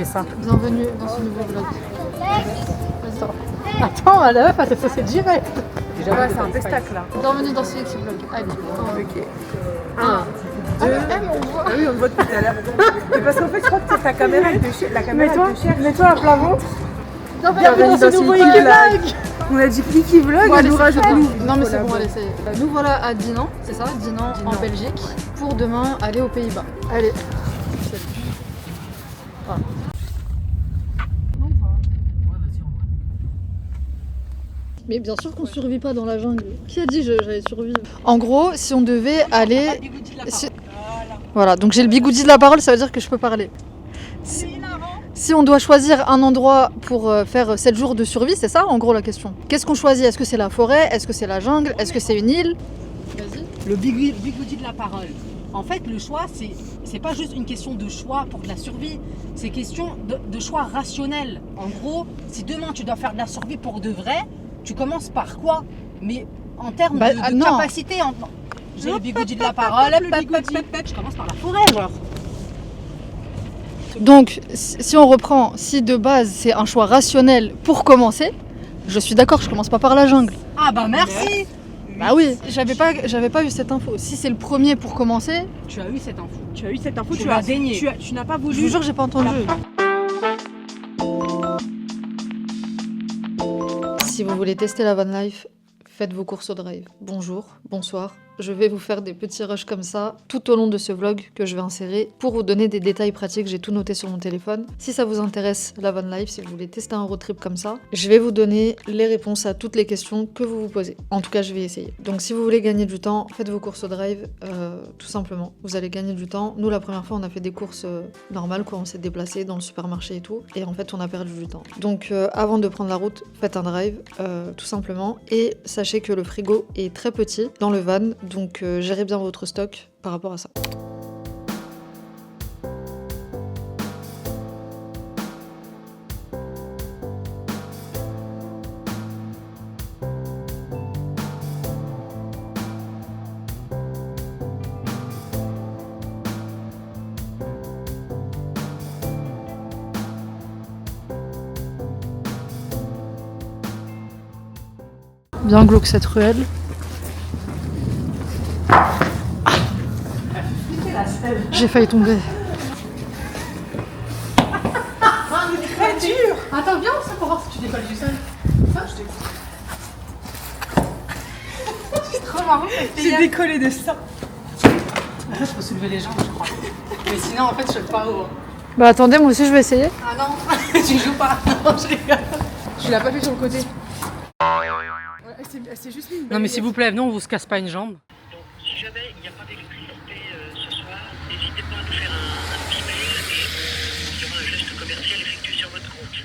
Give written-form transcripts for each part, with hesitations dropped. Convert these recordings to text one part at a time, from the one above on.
fait ça. Bienvenue dans ce nouveau vlog. Attends, la meuf, elle c'est direct. Ouais, c'est un pestac là. Bienvenue dans ce petit vlog. Allez. Ok. 1, 2. Ah oui, on le voit depuis tout à l'heure. Mais parce qu'en fait, je crois que ta caméra elle te cherche. La caméra elle te cherche. Mets-toi à plat ventre. Bienvenue dans ce nouveau vlog. On a dit Flicky Vlog, Bon, elle allez, nous c'est rajoute bon. nous. Non mais c'est bon, allez, nous voilà à Dinan, c'est ça, Dinan en Belgique, pour demain aller aux Pays-Bas. Allez. Voilà. Mais bien sûr qu'on survit pas dans la jungle. Qui a dit j'allais survivre? En gros, si on devait aller... Voilà, donc j'ai le bigoudi de la parole, ça veut dire que je peux parler. Si on doit choisir un endroit pour faire 7 jours de survie, c'est ça en gros la question. Qu'est-ce qu'on choisit? Est-ce que c'est la forêt? Est-ce que c'est la jungle? Est-ce que c'est une île? Vas-y. Le bigoudi de la parole. En fait, le choix, c'est pas juste une question de choix pour de la survie, c'est question de choix rationnel. En gros, si demain tu dois faire de la survie pour de vrai, tu commences par quoi? Mais en termes de capacité, j'ai le bigoudi de la parole, je commence par la forêt, genre. Donc, si on reprend, si de base c'est un choix rationnel pour commencer, je suis d'accord, je commence pas par la jungle. Ah bah merci. Bah oui, j'avais pas eu cette info. Si c'est le premier pour commencer, tu as eu cette info. Tu as eu cette info, tu as dénié. Tu n'as pas voulu. Je vous jure, j'ai pas entendu. Si vous voulez tester la van life, faites vos courses au drive. Bonjour, bonsoir. Je vais vous faire des petits rushs comme ça tout au long de ce vlog que je vais insérer pour vous donner des détails pratiques. J'ai tout noté sur mon téléphone. Si ça vous intéresse, la van life, si vous voulez tester un road trip comme ça, je vais vous donner les réponses à toutes les questions que vous vous posez. En tout cas, je vais essayer. Donc si vous voulez gagner du temps, faites vos courses au drive, tout simplement. Vous allez gagner du temps. Nous, la première fois, on a fait des courses normales, quoi. On s'est déplacé dans le supermarché et tout. Et en fait, on a perdu du temps. Donc avant de prendre la route, faites un drive, tout simplement. Et sachez que le frigo est très petit dans le van. Donc gérez bien votre stock par rapport à ça. Bien glauque cette ruelle. J'ai failli tomber. Très dur. Attends, viens, ça pour voir si tu décolles du sol. Ça, je décolle. C'est trop marrant. J'ai décollé de ça. En fait, je peux soulever les jambes, je crois. Mais sinon, en fait, je suis pas haut. Bah attendez, moi aussi je vais essayer. Ah non, tu joues pas. Non, je rigole. Tu l'as pas fait sur le côté. C'est juste une Non, mais s'il vous plaît, venez, on vous se casse pas une jambe. Donc, si jamais il n'y a pas d'électricité ce soir, n'hésitez pas à nous faire un petit mail et il y aura un geste commercial effectué sur votre compte.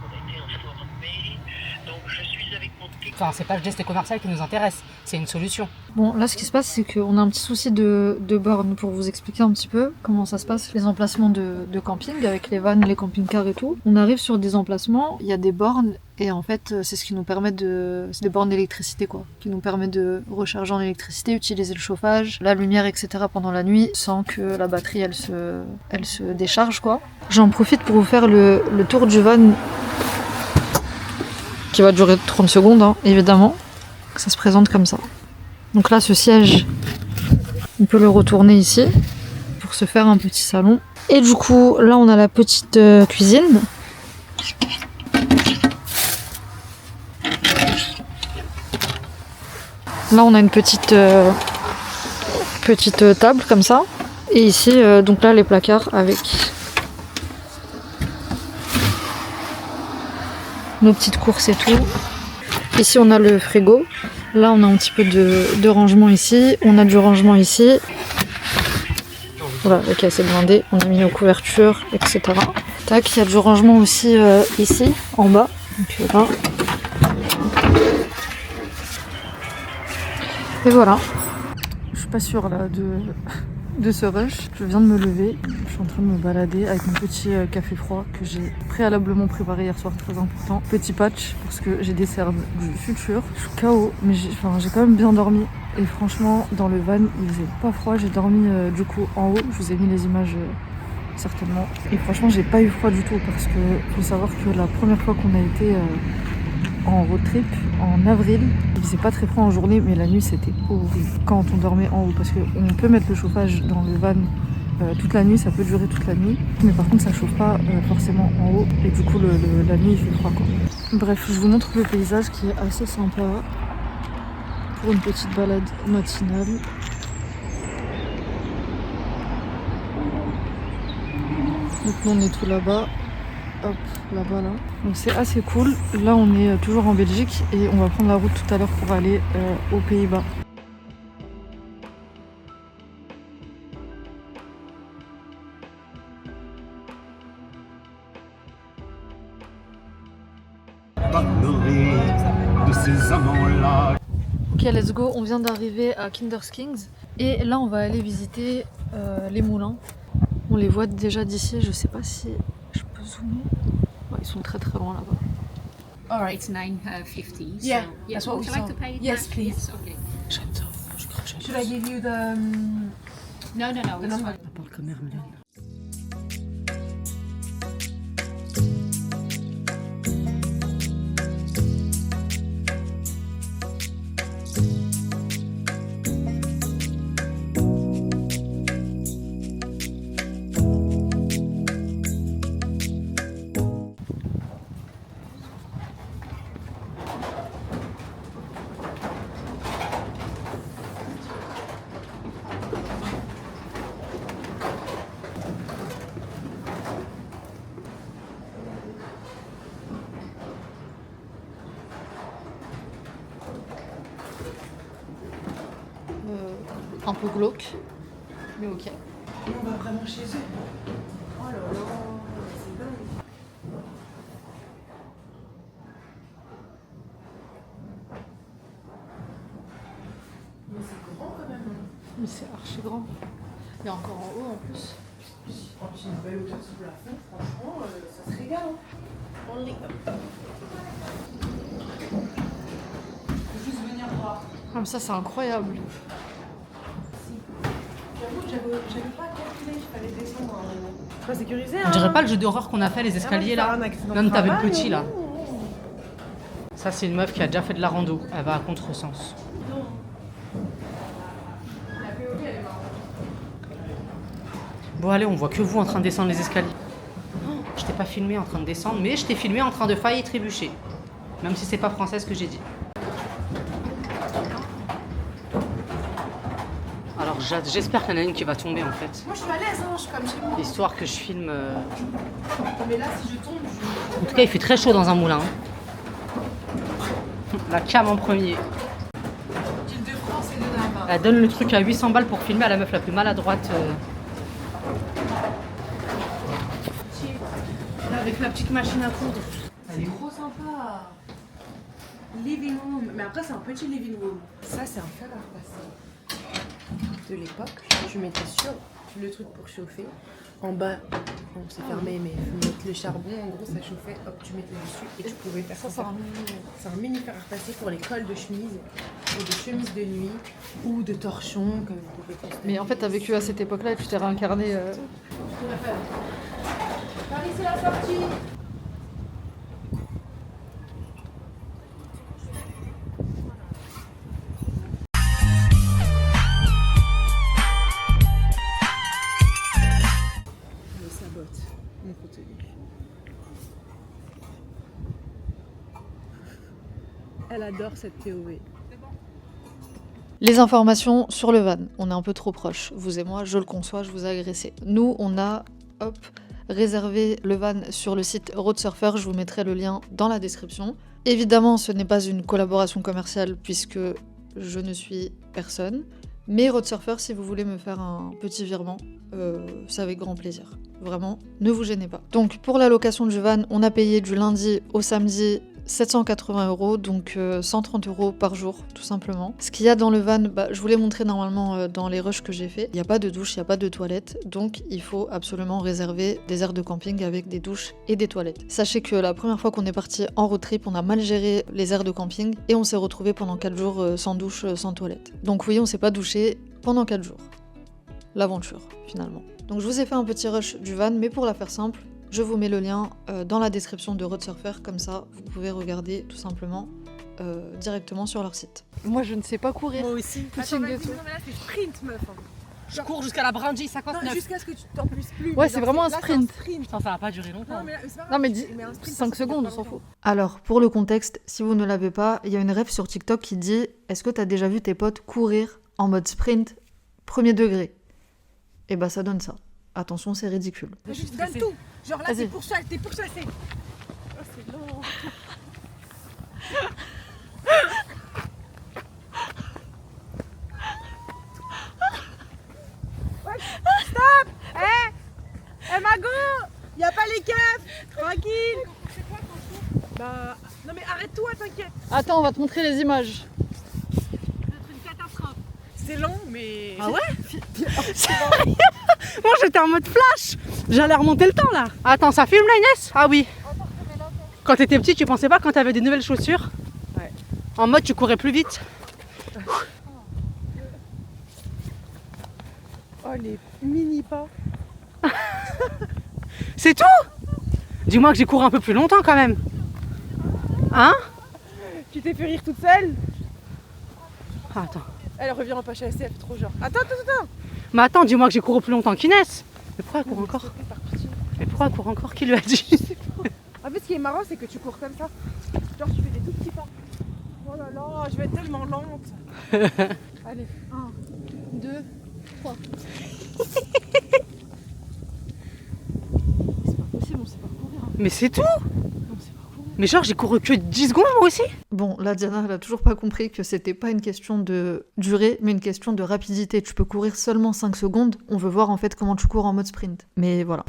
On a été informés, donc je suis avec mon technicien. Enfin, c'est pas le geste commercial qui nous intéresse, c'est une solution. Bon, là ce qui se passe, c'est qu'on a un petit souci de borne pour vous expliquer un petit peu comment ça se passe, les emplacements de camping avec les vannes, les camping-cars et tout. On arrive sur des emplacements, il y a des bornes et en fait c'est ce qui nous permet c'est des bornes d'électricité quoi, qui nous permet de recharger en électricité, utiliser le chauffage, la lumière etc. pendant la nuit sans que la batterie elle se décharge quoi. J'en profite pour vous faire le tour du van qui va durer 30 secondes hein, évidemment. Ça se présente comme ça. Donc là, ce siège, on peut le retourner ici pour se faire un petit salon. Et du coup, là, on a la petite cuisine. Là, on a une petite table comme ça. Et ici, donc là, les placards avec nos petites courses et tout. Ici, on a le frigo. Là, on a un petit peu de rangement ici. On a du rangement ici. Voilà, ok, c'est blindé. On a mis nos couvertures, etc. Tac, il y a du rangement aussi ici, en bas. Donc là. Et voilà. Je suis pas sûre là de ce rush. Je viens de me lever. Je suis en train de me balader avec mon petit café froid que j'ai préalablement préparé hier soir, très important. Petit patch parce que j'ai des cernes du futur. Je suis KO, mais j'ai quand même bien dormi. Et franchement, dans le van, il faisait pas froid. J'ai dormi du coup en haut. Je vous ai mis les images certainement. Et franchement, j'ai pas eu froid du tout parce que faut savoir que la première fois qu'on a été en road trip en avril, il faisait pas très froid en journée, mais la nuit c'était horrible quand on dormait en haut parce qu'on peut mettre le chauffage dans le van toute la nuit, ça peut durer toute la nuit, mais par contre ça chauffe pas forcément en haut et du coup la nuit il fait froid quoi. Bref, je vous montre le paysage qui est assez sympa pour une petite balade matinale. Donc nous on est tout là-bas, hop, là-bas là. Donc c'est assez cool. Là on est toujours en Belgique et on va prendre la route tout à l'heure pour aller aux Pays-Bas. De ces amants-là. Ok, let's go, on vient d'arriver à Kinderskings et là on va aller visiter les moulins. On les voit déjà d'ici, je sais pas si je peux zoomer. Ouais, ils sont très très loin là-bas. Alright, it's 9:50. Yeah, so, that's what would we you like saw. to pay it Yes, back? please. Yes, okay. J'adore, je crois que j'adore. Should I give you the... No, it's number? fine. On parle comme Hermione. Un peu glauque, mais ok. On va vraiment chez eux. Oh là là, c'est dingue. Mais c'est grand quand même. Mais c'est archi grand. Il y a encore en haut en plus. Oh, puis une belle hauteur sous la fond, franchement, ça se régale. Hein. On les... Faut juste venir voir. Ah, mais ça c'est incroyable. J'avoue que j'avais pas calculé qu'il fallait descendre. C'est pas sécurisé, hein. On dirait pas le jeu d'horreur qu'on a fait, les escaliers là. Même t'avais le petit là. Ça, c'est une meuf qui a déjà fait de la rando. Elle va à contresens. Bon, allez, on voit que vous en train de descendre les escaliers. Oh, je t'ai pas filmé en train de descendre, mais je t'ai filmé en train de faillir trébucher. Même si c'est pas français ce que j'ai dit. Alors, j'espère qu'il y en a une qui va tomber en fait. Moi je suis à l'aise, hein, je suis comme chez moi. Histoire que je filme. Mais là, si je tombe, En tout cas, il fait très chaud dans un moulin. La cam en premier. L'île de France et de Navarre. Elle donne le truc à 800 balles pour filmer à la meuf la plus maladroite. Là, avec la petite machine à coudre. C'est trop sympa. Living room. Mais après, c'est un petit living room. Ça, c'est un fer à repasser de l'époque. Je mettais sur le truc pour chauffer. En bas, bon, c'est fermé, mais il faut mettre le charbon. En gros, ça chauffait. Hop, tu mettais dessus et tu pouvais faire ça. C'est un mini fer à repasser pour les cols de chemise ou de chemises de nuit ou de torchons que vous pouvez faire. Mais en fait, t'as vécu à cette époque-là et tu t'es réincarné. Paris, c'est la sortie. Le sabote, mon contenu. Elle adore cette POV. Les informations sur le van, on est un peu trop proches. Vous et moi, je le conçois, je vous ai agressé. Nous, on a, réservé le van sur le site Roadsurfer, je vous mettrai le lien dans la description. Évidemment, ce n'est pas une collaboration commerciale puisque je ne suis personne. Mais Roadsurfer, si vous voulez me faire un petit virement, c'est avec grand plaisir. Vraiment, ne vous gênez pas. Donc pour la location du van, on a payé du lundi au samedi 780 €, donc 130 € par jour, tout simplement. Ce qu'il y a dans le van, je vous l'ai montré normalement dans les rushs que j'ai fait. Il n'y a pas de douche, il n'y a pas de toilette, donc il faut absolument réserver des aires de camping avec des douches et des toilettes. Sachez que la première fois qu'on est parti en road trip, on a mal géré les aires de camping et on s'est retrouvé pendant 4 jours sans douche, sans toilette. Donc oui, on s'est pas douché pendant 4 jours. L'aventure, finalement, Donc je vous ai fait un petit rush du van, mais pour la faire simple, je vous mets le lien dans la description de Road Surfer, comme ça vous pouvez regarder tout simplement directement sur leur site. Moi je ne sais pas courir. Moi aussi. Attends, vas-y, non, mais là c'est sprint, meuf. Je cours jusqu'à la Brindille Non, 59. jusqu'à ce que tu t'en puisses plus. Ouais, mais c'est genre, vraiment un là, sprint. c'est sprint. Putain, ça va pas durer longtemps. Non, mais là, c'est pas grave. Non mais Mais un sprint, 5 ça secondes, on dure s'en pas fout. longtemps. Alors pour le contexte, si vous ne l'avez pas, il y a une ref sur TikTok qui dit « Est-ce que t'as déjà vu tes potes courir en mode sprint premier degré ?» Et bah ça donne ça. Attention, c'est ridicule. Mais juste donne tout. Genre là, Vas-y. t'es pourchassé. Oh, c'est long. Ouais, stop. Eh Mago, y a pas les keufs. Tranquille. Bah, non mais arrête-toi, t'inquiète. Attends, on va te montrer les images. C'est long, mais... Ah ouais Moi j'étais en mode flash. J'allais remonter le temps là. Attends, ça filme là Inès? Ah oui. Quand t'étais petit, tu pensais pas quand t'avais des nouvelles chaussures? Ouais. En mode tu courais plus vite. Oh, les mini pas. C'est tout? Dis-moi que j'ai couru un peu plus longtemps quand même. Hein? Tu t'es fait rire toute seule? Ah, attends. Elle revient en page ASF, trop genre. Attends. Mais attends, dis-moi que j'ai couru plus longtemps qu'Inès. Mais pourquoi elle court encore? Par pitié. Mais pourquoi elle court encore? Qui lui a dit? En fait, ce qui est marrant, c'est que tu cours comme ça. Genre, tu fais des tout petits pas. Oh là là, je vais être tellement lente. Allez, 1, 2, 3. C'est pas possible, on sait pas courir. Mais c'est tout? On sait pas courir. Mais genre j'ai couru que 10 secondes moi aussi? Bon, là Diana, elle a toujours pas compris que c'était pas une question de durée, mais une question de rapidité. Tu peux courir seulement 5 secondes, on veut voir en fait comment tu cours en mode sprint. Mais voilà.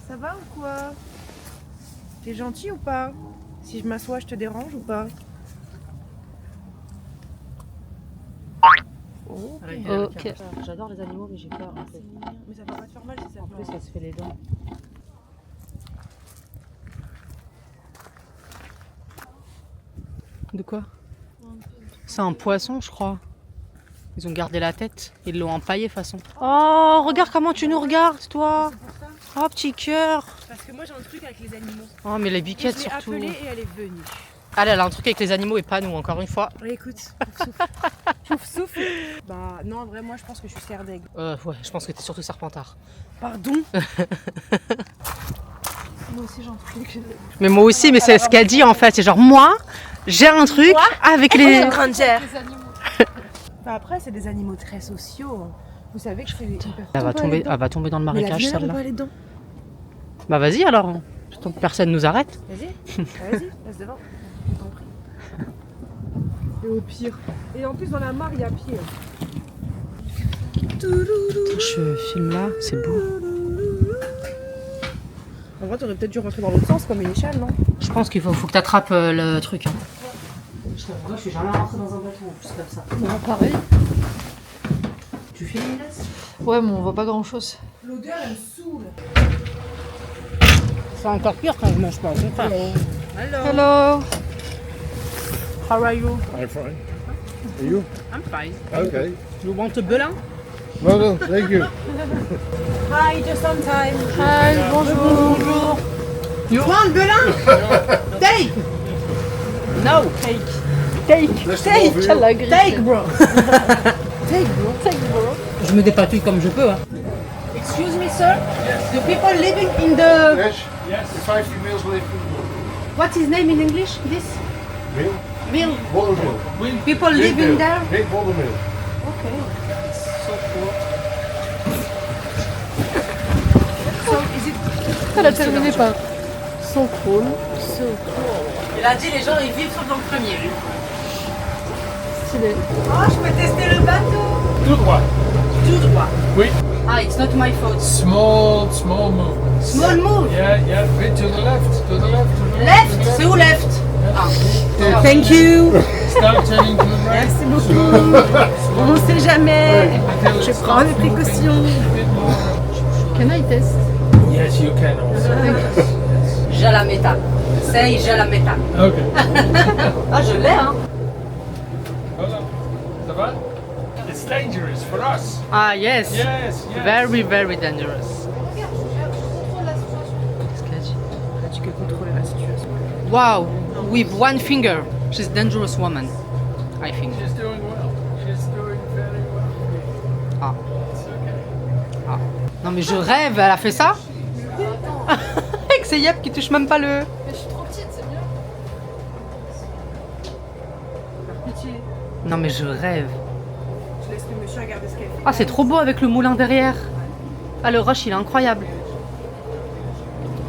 Ça va ou quoi? T'es gentil ou pas? Si je m'assois, je te dérange ou pas? Oh, Ok. J'adore les animaux mais j'ai peur en fait. mais ça va pas te faire mal si ça En plus ça se fait les dents. De quoi? C'est un poisson je crois. Ils ont gardé la tête, ils l'ont empaillé façon. Oh regarde comment tu nous regardes toi. Oh petit cœur. Parce que moi j'ai un truc avec les animaux. Oh mais les Je biquettes l'ai surtout. appelée et elle est venue. Elle a un truc avec les animaux et pas nous encore une fois. Écoute, pouf souffle. Bah non, en vrai, moi je pense que je suis serre d'aigle. Ouais, je pense que t'es surtout serpentard. Pardon. Moi aussi j'ai un truc. Mais moi aussi, mais c'est ce qu'elle dit en fait. C'est genre moi, j'ai un truc avec les. Granger. Bah après, c'est des animaux très sociaux. Vous savez que je fais des. Elle va tomber dans le marécage celle-là. aller dedans. Bah vas-y alors. Tant que personne nous arrête. Vas-y, passe devant. Je t'en prie. Et au pire. Et en plus, dans la mare, il y a pied. Je filme là, c'est beau. En vrai, t'aurais peut-être dû rentrer dans l'autre sens comme une échelle, non? Je pense qu'il faut que t'attrapes le truc. Hein. Je suis jamais rentré dans un bateau en plus comme ça. Bon, pareil. Tu filmes Inès? Ouais, mais on voit pas grand chose. L'odeur, elle me saoule. C'est encore pire quand je mange pas. Hello. How are you? I'm fine. Are you? I'm fine. Okay. You want a belin? No, thank you. Hi, just on time. Hi, bonjour. You want belin? Take! No! Quelle la grille. Take bro! Take, bro. Je me dépatouille comme je peux. Hein. Excuse me sir, the people living in the... Yes, the 5 females live in What's his name in English? This? the mill. Mill. Watermill. People living there? Big watermill. Okay. So cool. So is it... Elle a terminé par so cool. Il a dit les gens ils vivent sur le premier. Stylé. Oh, je peux tester le bateau. Tout droit. Tout droit. Oui. Ah, it's not my fault. Small movement. Small move. Yeah, bit to the left, to the left, to the Left? C'est où left? Ah. Yeah. Thank you. Start turning to the right. Merci beaucoup. On ne sait jamais. Je prends mes précautions. Can I test? Yes, you can also. Je la méta. C'est je la méta. Okay. Ah, je l'ai, hein. dangerous for us. Ah yes. Yes, yes. Very, very dangerous. Regarde, je contrôle la situation. Qu'est-ce qu'elle dit? Elle a dit qu'elle contrôlait la situation. Wow, with one finger. She's a dangerous woman, I think. She's doing well. She's doing very well. Ah. It's okay. Ah. Non mais je rêve, elle a fait ça? Avec ses yep qui touchent même pas le... Mais je suis trop petite, c'est mieux. Par pitié, Non mais je rêve. je laisse le monsieur regarder ce qu'elle fait. Ah c'est trop beau avec le moulin derrière. Ah le rush il est incroyable.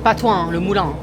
Pas toi, hein, le moulin.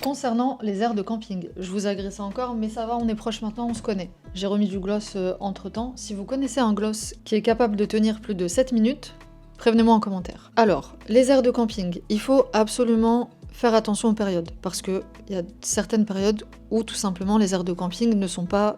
Concernant les aires de camping, je vous agresse encore, mais ça va, on est proche maintenant, on se connaît. J'ai remis du gloss entre temps. Si vous connaissez un gloss qui est capable de tenir plus de 7 minutes, prévenez-moi en commentaire. Alors, les aires de camping, il faut absolument faire attention aux périodes, parce qu'il y a certaines périodes où tout simplement les aires de camping ne sont pas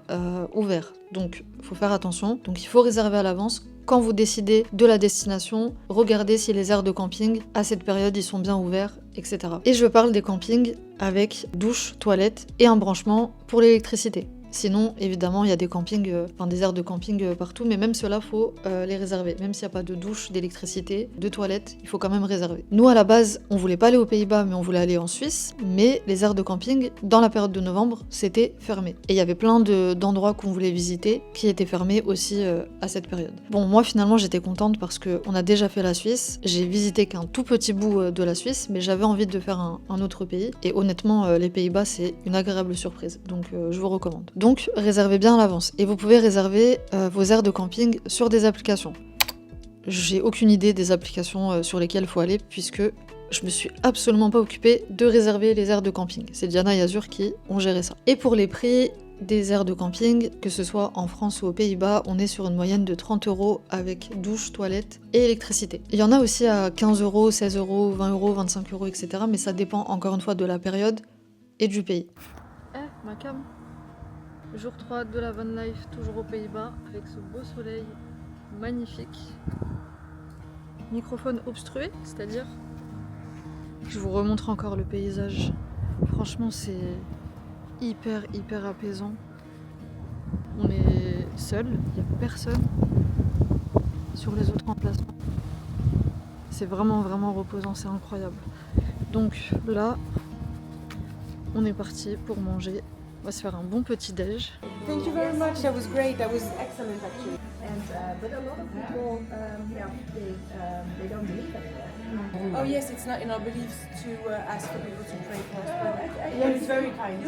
ouvertes. Donc, il faut faire attention. Donc, il faut réserver à l'avance. Quand vous décidez de la destination, regardez si les aires de camping, à cette période, ils sont bien ouverts, etc. Et je parle des campings avec douche, toilette et un branchement pour l'électricité. Sinon, évidemment, il y a des campings, des aires de camping partout, mais même ceux-là, faut les réserver. Même s'il n'y a pas de douche, d'électricité, de toilette, il faut quand même réserver. Nous, à la base, on voulait pas aller aux Pays-Bas, mais on voulait aller en Suisse. Mais les aires de camping, dans la période de novembre, c'était fermé. Et il y avait plein d'endroits qu'on voulait visiter qui étaient fermés aussi à cette période. Bon, moi, finalement, j'étais contente parce qu'on a déjà fait la Suisse. J'ai visité qu'un tout petit bout de la Suisse, mais j'avais envie de faire un autre pays. Et honnêtement, les Pays-Bas, c'est une agréable surprise. Donc, je vous recommande. Donc, réservez bien à l'avance. Et vous pouvez réserver vos aires de camping sur des applications. J'ai aucune idée des applications sur lesquelles il faut aller, puisque je me suis absolument pas occupée de réserver les aires de camping. C'est Diana et Azur qui ont géré ça. Et pour les prix des aires de camping, que ce soit en France ou aux Pays-Bas, on est sur une moyenne de 30 € avec douche, toilette et électricité. Il y en a aussi à 15 €, 16 €, 20 €, 25 €, etc. Mais ça dépend encore une fois de la période et du pays. Ma cam. Jour 3 de la van life, toujours aux Pays-Bas, avec ce beau soleil magnifique. Microphone obstrué, c'est-à-dire. Je vous remontre encore le paysage. Franchement, c'est hyper apaisant. On est seul, il n'y a personne sur les autres emplacements. C'est vraiment reposant, c'est incroyable. Donc là, on est parti pour manger. On va se faire un bon petit déj. Thank you very much. That was great. That was excellent actually. But a lot of people, they don't believe anymore. Oh yes, it's not in our beliefs to ask for people to pray for us, but it's very kind.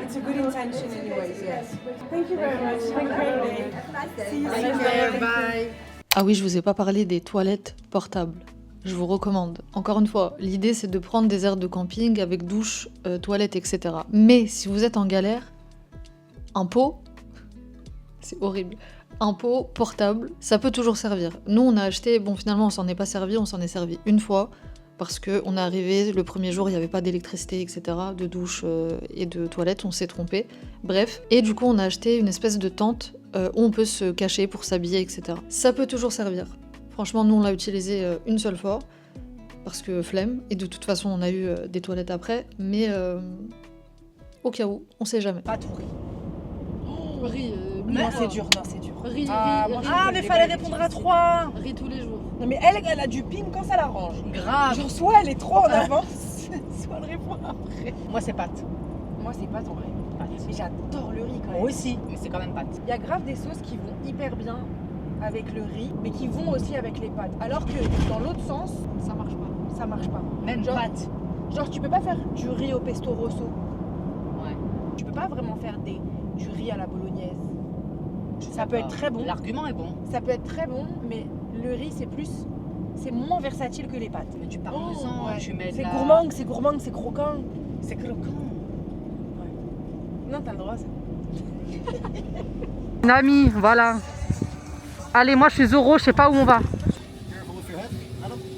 It's a good intention anyways, yes. Thank you very much. Have a great day. See you soon. Bye. Ah oui, je vous ai pas parlé des toilettes portables. Je vous recommande. Encore une fois, l'idée c'est de prendre des aires de camping avec douche, toilette, etc. Mais si vous êtes en galère, un pot, c'est horrible. Un pot portable, ça peut toujours servir. Nous on a acheté, bon finalement on s'en est pas servi, on s'en est servi une fois parce qu'on est arrivé, le premier jour il n'y avait pas d'électricité, etc. De douche et de toilette, on s'est trompé. Bref, et du coup on a acheté une espèce de tente où on peut se cacher pour s'habiller, etc. Ça peut toujours servir. Franchement, nous, on l'a utilisé une seule fois, parce que flemme, et de toute façon, on a eu des toilettes après, mais au cas où, on sait jamais. Pas tout riz. Riz, Non, c'est dur, non, c'est dur. Riz, Mais fallait répondre à 3. riz tous les jours. Non, mais elle a du ping quand ça l'arrange. Grave. Genre, soit elle est trop en avance, soit elle répond après. Moi c'est pâtes. Moi, c'est pas ton vrai. Mais j'adore le riz quand même. Moi aussi, mais c'est quand même pâtes. Il y a grave des sauces qui vont hyper bien avec le riz, mais qui vont aussi avec les pâtes. Alors que dans l'autre sens, Ça marche pas. ça marche pas. Même Genre- pâtes. Genre, tu peux pas faire du riz au pesto rosso. Ouais. Tu peux pas vraiment faire du riz à la bolognaise. Ça peut être très bon. L'argument est bon. Ça peut être très bon, mais le riz, c'est moins versatile que les pâtes. Tu mets du parmesan, Ouais. tu mets de C'est la... gourmand, c'est croquant. C'est croquant. Non, t'as le droit, ça. Nami, voilà. Allez, moi je suis Zoro, je sais pas où on va.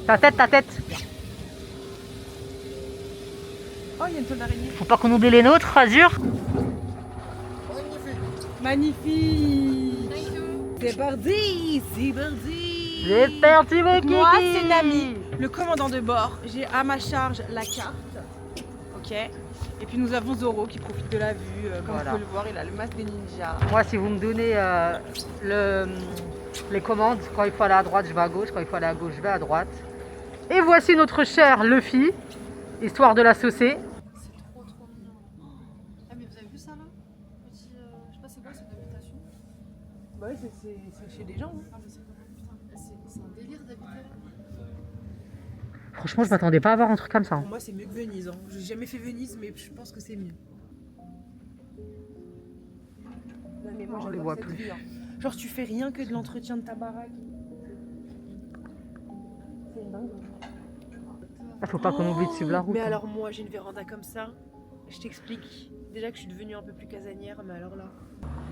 Ta tête. Oh, il y a une toile d'araignée. Faut pas qu'on oublie les nôtres, Azur. Magnifique. C'est parti. C'est parti. C'est parti, mon kiki. Moi, c'est Nami, le commandant de bord. J'ai à ma charge la carte. Ok. Et puis nous avons Zoro qui profite de la vue. Comme Voilà. vous pouvez le voir, il a le masque des ninjas. Moi, si vous me donnez les commandes, quand il faut aller à droite, je vais à gauche. Quand il faut aller à gauche, je vais à droite. Et voici notre cher Luffy, histoire de la saucer. C'est trop mignon. Ah mais vous avez vu ça là? Petit, je sais pas c'est quoi, c'est une habitation. Bah oui, c'est chez des gens. Ah mais c'est un délire d'habiter. Franchement, je m'attendais pas à voir un truc comme ça. Pour moi, c'est mieux que Venise. Hein. J'ai jamais fait Venise, mais je pense que c'est mieux. Non, mais moi, On les j'adore voit cette plus. vie, hein. Genre, tu fais rien que de l'entretien de ta baraque. C'est une dingue. Faut pas qu'on oublie de suivre la route. Mais hein. alors, moi, j'ai une véranda comme ça. Je t'explique. Déjà que je suis devenue un peu plus casanière, mais alors là.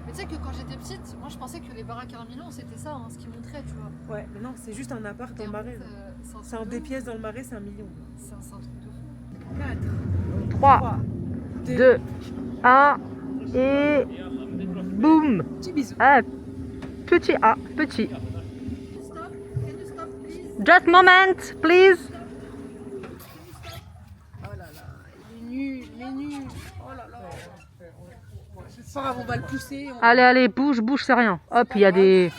Mais tu sais que quand j'étais petite, moi je pensais que les baraques à 1 million c'était ça, hein, ce qu'ils montraient, tu vois. Ouais, mais non, c'est juste un appart dans Et le en marais. fait, C'est un des pièces dans le marais, c'est 1 million. C'est un truc de fou. 4, 3, 2, 1 et boum. Petit bisou. Ah, petit A, petit. Stop, can you stop please? Just moment, please. Oh là là, il est nul. Oh là là. C'est pas grave, on va le pousser. Allez, bouge, c'est rien. Hop, il y a des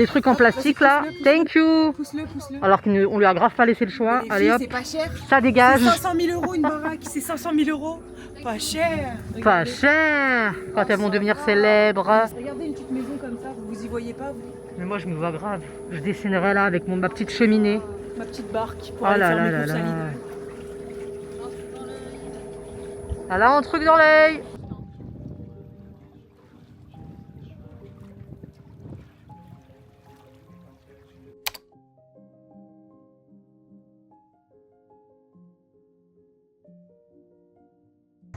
trucs en plastique là. Thank you. Pousse-le. Alors qu'on lui a grave pas laissé le choix. Les Allez filles, hop, c'est pas cher. ça dégage. C'est 500 000 € une baraque, c'est 500 000 €. Pas cher. Pas Regardez. cher. Quand elles vont devenir célèbres. Regardez une petite maison comme ça, vous y voyez pas, vous? Mais moi, je me vois grave. Je dessinerai là avec ma petite cheminée. Ma petite barque pour Oh aller là faire là mes là courses à là. Lidl. Elle a un truc dans l'œil.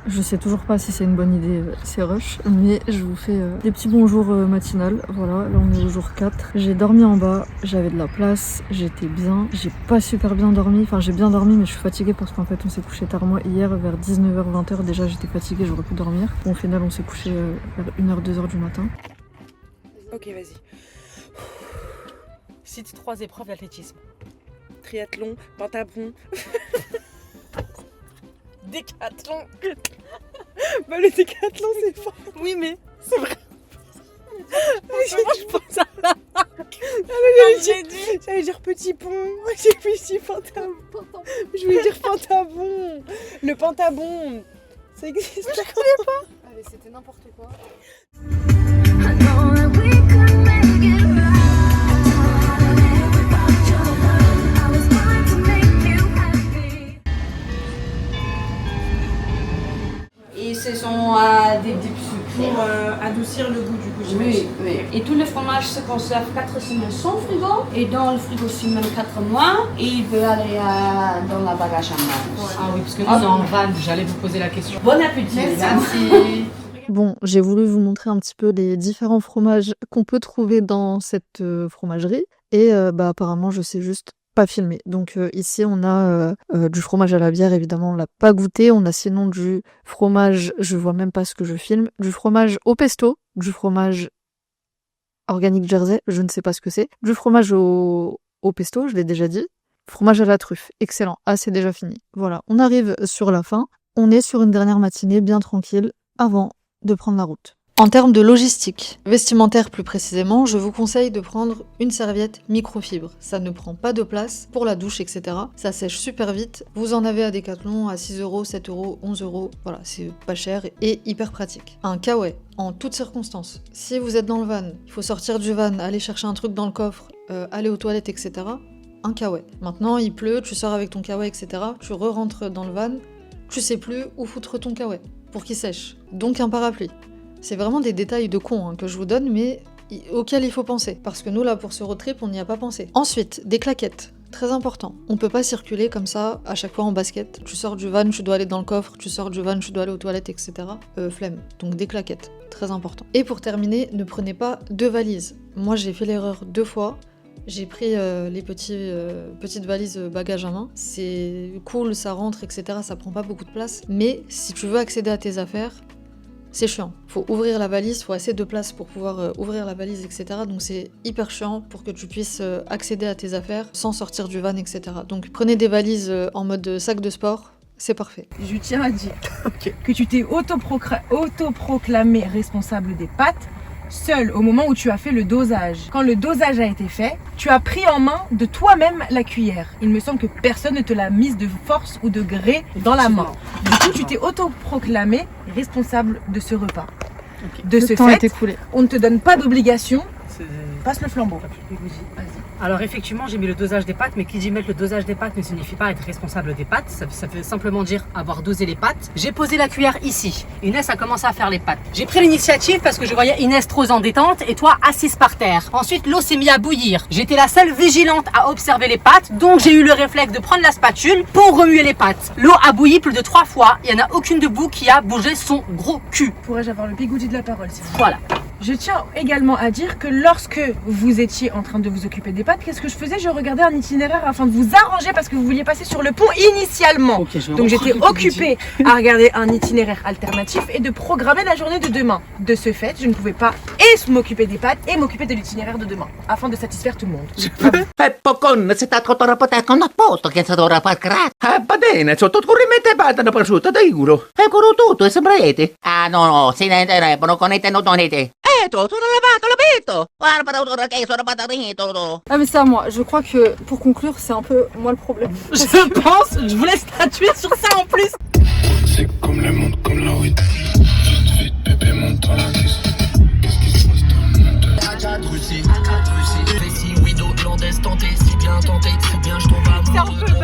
Je sais toujours pas si c'est une bonne idée ces rushs, mais je vous fais des petits bonjours matinales. Voilà, là on est au jour 4. J'ai dormi en bas, j'avais de la place, j'étais bien. J'ai pas super bien dormi, enfin j'ai bien dormi mais je suis fatiguée parce qu'en fait on s'est couché tard. Moi hier vers 19h, 20h déjà j'étais fatiguée, j'aurais pu dormir. Bon, au final on s'est couché vers 1h, 2h du matin. Ok, vas-y. Cite 3 épreuves d'athlétisme. Triathlon, pentathlon. Décathlon. Bah le décathlon c'est fort. Oui mais c'est vrai. Je pense à la marque. J'allais dire petit pont. J'ai petit pantalon. Je voulais dire pantabon. Le pantabon. Ça existe. Je connais pas. Allez, c'était n'importe quoi. Et ce sont des dips sucrés. Pour adoucir le goût du coup. Oui, oui. Et tous les fromages se conservent 4 semaines sans frigo. Et dans le frigo, c'est même 4 mois. Et il peut aller dans la bagage à main. Ah oui, parce que nous on est en van, j'allais vous poser la question. Bon appétit, mesdames. Bon, j'ai voulu vous montrer un petit peu les différents fromages qu'on peut trouver dans cette fromagerie. Et apparemment, je sais juste pas filmer. Donc ici, on a du fromage à la bière, évidemment, on l'a pas goûté. On a sinon du fromage, je vois même pas ce que je filme, du fromage au pesto, du fromage organique Jersey, je ne sais pas ce que c'est, du fromage au pesto, je l'ai déjà dit, fromage à la truffe, excellent. Ah, c'est déjà fini. Voilà, on arrive sur la fin. On est sur une dernière matinée bien tranquille avant de prendre la route. En termes de logistique, vestimentaire plus précisément, je vous conseille de prendre une serviette microfibre. Ça ne prend pas de place pour la douche, etc. Ça sèche super vite. Vous en avez à Decathlon à 6 €, 7 €, 11 €. Voilà, c'est pas cher et hyper pratique. Un kawaii, en toutes circonstances. Si vous êtes dans le van, il faut sortir du van, aller chercher un truc dans le coffre, aller aux toilettes, etc. Un kawaii. Maintenant, il pleut, tu sors avec ton kawaii, etc. Tu re-rentres dans le van, tu sais plus où foutre ton kawaii pour qu'il sèche. Donc un parapluie. C'est vraiment des détails de con que je vous donne, mais auxquels il faut penser. Parce que nous, là, pour ce road trip, on n'y a pas pensé. Ensuite, des claquettes. Très important. On peut pas circuler comme ça, à chaque fois en basket. Tu sors du van, tu dois aller dans le coffre. Tu sors du van, tu dois aller aux toilettes, etc. Flemme. Donc des claquettes. Très important. Et pour terminer, ne prenez pas 2 valises. Moi, j'ai fait l'erreur 2 fois. J'ai pris les petites valises bagages à main. C'est cool, ça rentre, etc. Ça prend pas beaucoup de place. Mais si tu veux accéder à tes affaires, c'est chiant. Faut ouvrir la valise, faut assez de place pour pouvoir ouvrir la valise, etc. Donc c'est hyper chiant pour que tu puisses accéder à tes affaires sans sortir du van, etc. Donc prenez des valises en mode sac de sport, c'est parfait. Je tiens à dire que tu t'es autoproclamé responsable des pâtes seul au moment où tu as fait le dosage. Quand le dosage a été fait, tu as pris en main de toi-même la cuillère. Il me semble que personne ne te l'a mise de force ou de gré dans la main. Du coup, tu t'es autoproclamé responsable de ce repas. De ce fait, on ne te donne pas d'obligation. Passe le flambeau. Vas-y. Alors effectivement, j'ai mis le dosage des pâtes, mais qui dit mettre le dosage des pâtes ne signifie pas être responsable des pâtes. Ça veut simplement dire avoir dosé les pâtes. J'ai posé la cuillère ici. Inès a commencé à faire les pâtes. J'ai pris l'initiative parce que je voyais Inès trop en détente et toi assise par terre. Ensuite, l'eau s'est mise à bouillir. J'étais la seule vigilante à observer les pâtes, donc j'ai eu le réflexe de prendre la spatule pour remuer les pâtes. L'eau a bouilli plus de 3 fois. Il n'y en a aucune debout qui a bougé son gros cul. Pourrais-je avoir le bigoudi de la parole, s'il vous plaît ? Voilà. Je tiens également à dire que lorsque vous étiez en train de vous occuper des pâtes, qu'est-ce que je faisais ? Je regardais un itinéraire afin de vous arranger parce que vous vouliez passer sur le pont initialement. Donc j'étais occupée à regarder un itinéraire alternatif et de programmer la journée de demain. De ce fait, je ne pouvais pas et m'occuper des pâtes et m'occuper de l'itinéraire de demain afin de satisfaire tout le monde. Peppo se sta con a posto che sta ora per crack. Va bene, sotto corrimete patata prosciutto, da euro. Eccolo tutto, e sembrete. Ah no, si ne devono con i tenodonete. Sono lavato, l'ho visto. Guarda, che sono patatito. Ah mais c'est à moi, je crois que pour conclure, c'est un peu moi le problème. Je pense, je voulais statuer sur ça en plus. C'est comme le monde, comme la weed. Vite, vite, bébé, monte dans la liste. Qu'est-ce qui se passe dans le monde? A4 Russie, Russie. Récit, oui, d'Hollandaise tenté, si bien tenté, si bien je tombe amoureux.